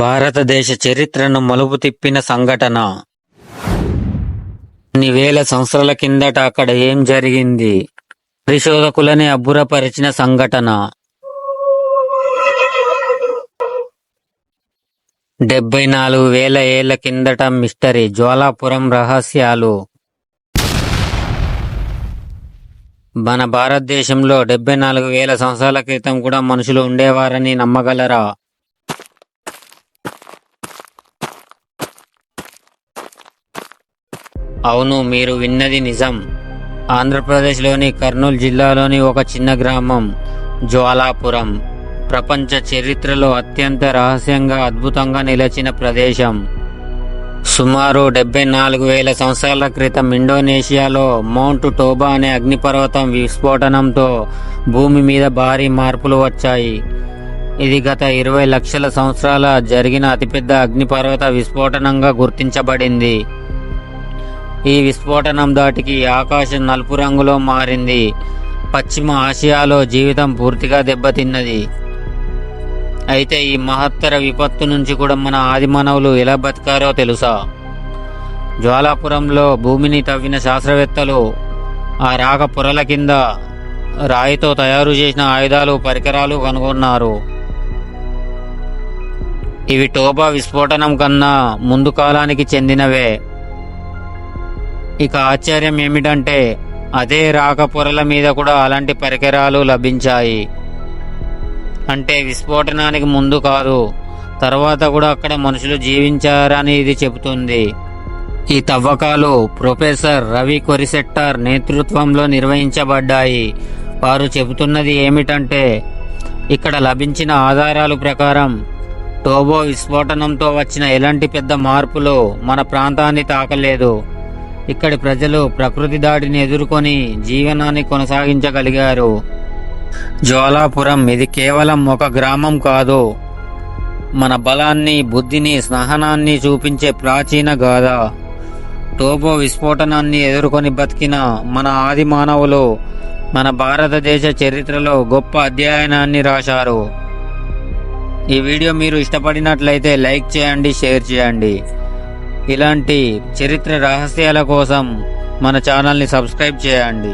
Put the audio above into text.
భారతదేశ చరిత్రను మలుపు తిప్పిన సంఘటన. కొన్ని వేల సంవత్సరాల కిందట అక్కడ ఏం జరిగింది? పరిశోధకులని అబ్బురపరిచిన సంఘటన. 74,000 ఏళ్ల కిందట మిస్టరీ జ్వాలాపురం రహస్యాలు. మన భారతదేశంలో 74,000 సంవత్సరాల క్రితం కూడా మనుషులు ఉండేవారని నమ్మగలరా? అవును, మీరు విన్నది నిజం. ఆంధ్రప్రదేశ్లోని కర్నూలు జిల్లాలోని ఒక చిన్న గ్రామం జ్వాలాపురం ప్రపంచ చరిత్రలో అత్యంత రహస్యంగా అద్భుతంగా నిలిచిన ప్రదేశం. సుమారు 74,000 సంవత్సరాల క్రితం ఇండోనేషియాలో మౌంట్ టోబా అనే అగ్నిపర్వతం విస్ఫోటనంతో భూమి మీద భారీ మార్పులు వచ్చాయి. ఇది గత 20 లక్షల సంవత్సరాల జరిగిన అతిపెద్ద అగ్నిపర్వత విస్ఫోటనంగా గుర్తించబడింది. ఈ విస్ఫోటనం దాటికి ఆకాశం నలుపు రంగులో మారింది. పశ్చిమ ఆసియాలో జీవితం పూర్తిగా దెబ్బతిన్నది. అయితే ఈ మహత్తర విపత్తు నుంచి కూడా మన ఆది మానవులు ఎలా బతికారో తెలుసా? జ్వాలాపురంలో భూమిని తవ్విన శాస్త్రవేత్తలు ఆ రాక పొరల కింద రాయితో తయారు చేసిన ఆయుధాలు, పరికరాలు కనుగొన్నారు. ఇవి టోబా విస్ఫోటనం కన్నా ముందు కాలానికి చెందినవే. ఇక ఆశ్చర్యం ఏమిటంటే అదే రాక పొరల మీద కూడా అలాంటి పరికరాలు లభించాయి. అంటే విస్ఫోటనానికి ముందు కాదు, తర్వాత కూడా అక్కడ మనుషులు జీవించారని ఇది చెబుతుంది. ఈ తవ్వకాలు ప్రొఫెసర్ రవి కొరిసెట్టార్ నేతృత్వంలో నిర్వహించబడ్డాయి. వారు చెబుతున్నది ఏమిటంటే ఇక్కడ లభించిన ఆధారాల ప్రకారం టోబా విస్ఫోటనంతో వచ్చిన ఎలాంటి పెద్ద మార్పులు మన ప్రాంతాన్ని తాకలేదు. ఇక్కడి ప్రజలు ప్రకృతి దాడిని ఎదుర్కొని జీవనాన్ని కొనసాగించగలిగారు. జ్వాలాపురం ఇది కేవలం ఒక గ్రామం కాదు, మన బలాన్ని, బుద్ధిని, సహనాన్ని చూపించే ప్రాచీన గాథ. టోబా విస్ఫోటనాన్ని ఎదుర్కొని బతికిన మన ఆది మానవులు మన భారతదేశ చరిత్రలో గొప్ప అధ్యయనాన్ని రాశారు. ఈ వీడియో మీరు ఇష్టపడినట్లయితే లైక్ చేయండి, షేర్ చేయండి. ఇలాంటి చరిత్ర రహస్యాల కోసం మన ఛానల్ని సబ్స్క్రైబ్ చేయండి.